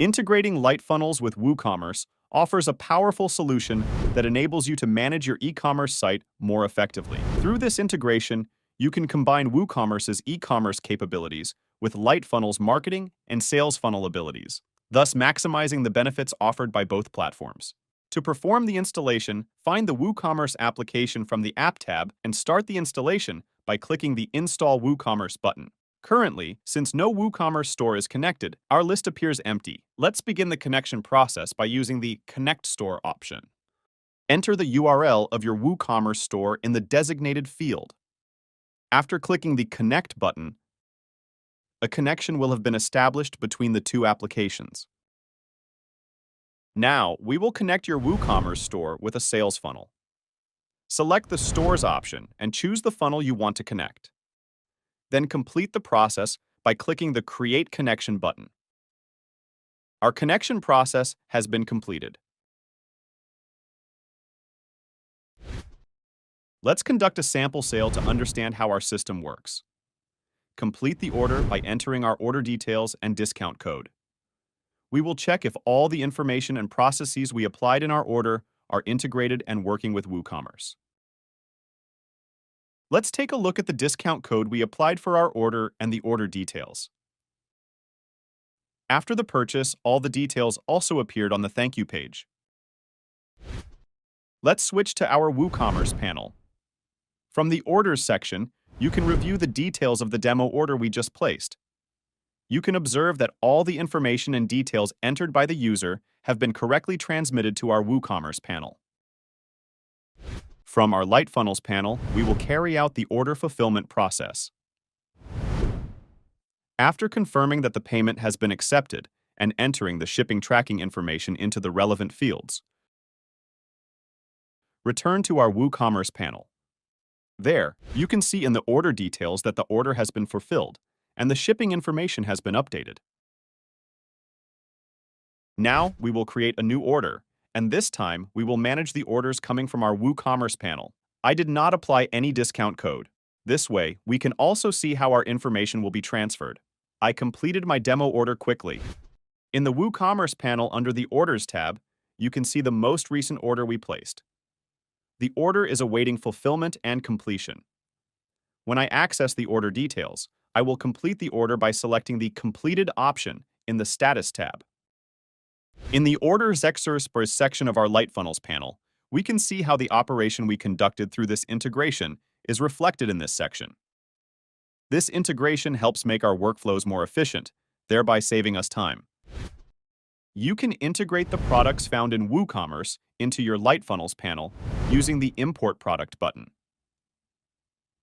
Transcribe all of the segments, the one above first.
Integrating Lightfunnels with WooCommerce offers a powerful solution that enables you to manage your e-commerce site more effectively. Through this integration, you can combine WooCommerce's e-commerce capabilities with Lightfunnels' marketing and sales funnel abilities, thus maximizing the benefits offered by both platforms. To perform the installation, find the WooCommerce application from the App tab and start the installation by clicking the Install WooCommerce button. Currently, since no WooCommerce store is connected, our list appears empty. Let's begin the connection process by using the Connect Store option. Enter the URL of your WooCommerce store in the designated field. After clicking the Connect button, a connection will have been established between the two applications. Now, we will connect your WooCommerce store with a sales funnel. Select the Stores option and choose the funnel you want to connect. Then complete the process by clicking the Create Connection button. Our connection process has been completed. Let's conduct a sample sale to understand how our system works. Complete the order by entering our order details and discount code. We will check if all the information and processes we applied in our order are integrated and working with WooCommerce. Let's take a look at the discount code we applied for our order and the order details. After the purchase, all the details also appeared on the thank you page. Let's switch to our WooCommerce panel. From the Orders section, you can review the details of the demo order we just placed. You can observe that all the information and details entered by the user have been correctly transmitted to our WooCommerce panel. From our Lightfunnels panel, we will carry out the order fulfillment process. After confirming that the payment has been accepted and entering the shipping tracking information into the relevant fields, return to our WooCommerce panel. There, you can see in the order details that the order has been fulfilled and the shipping information has been updated. Now, we will create a new order, and this time, we will manage the orders coming from our WooCommerce panel. I did not apply any discount code. This way, we can also see how our information will be transferred. I completed my demo order quickly. In the WooCommerce panel under the Orders tab, you can see the most recent order we placed. The order is awaiting fulfillment and completion. When I access the order details, I will complete the order by selecting the Completed option in the Status tab. In the Orders Exercise section of our Lightfunnels panel, we can see how the operation we conducted through this integration is reflected in this section. This integration helps make our workflows more efficient, thereby saving us time. You can integrate the products found in WooCommerce into your Lightfunnels panel using the Import Product button.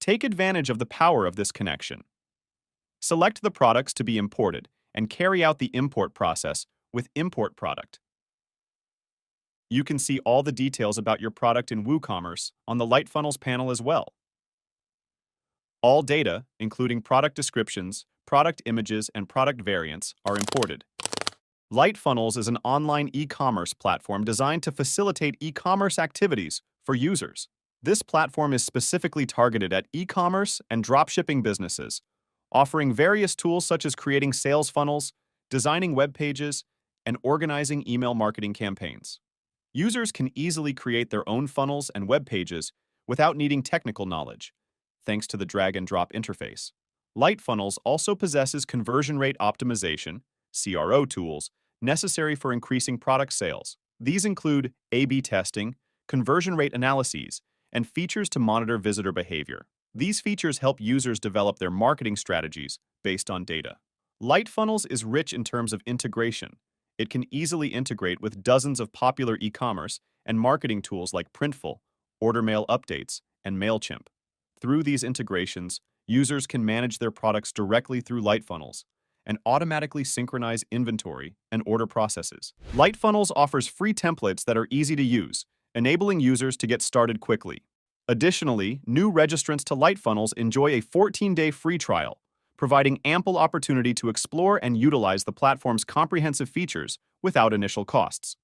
Take advantage of the power of this connection. Select the products to be imported and carry out the import process with Import Product. You can see all the details about your product in WooCommerce on the Lightfunnels panel as well. All data, including product descriptions, product images, and product variants, are imported. Lightfunnels is an online e-commerce platform designed to facilitate e-commerce activities for users. This platform is specifically targeted at e-commerce and dropshipping businesses, offering various tools such as creating sales funnels, designing web pages, and organizing email marketing campaigns. Users can easily create their own funnels and web pages without needing technical knowledge, thanks to the drag-and-drop interface. Lightfunnels also possesses conversion rate optimization, CRO tools, necessary for increasing product sales. These include A/B testing, conversion rate analyses, and features to monitor visitor behavior. These features help users develop their marketing strategies based on data. Lightfunnels is rich in terms of integration. It can easily integrate with dozens of popular e-commerce and marketing tools like Printful, Order Mail Updates, and MailChimp. Through these integrations, users can manage their products directly through Lightfunnels and automatically synchronize inventory and order processes. Lightfunnels offers free templates that are easy to use, enabling users to get started quickly. Additionally, new registrants to Lightfunnels enjoy a 14-day free trial, providing ample opportunity to explore and utilize the platform's comprehensive features without initial costs.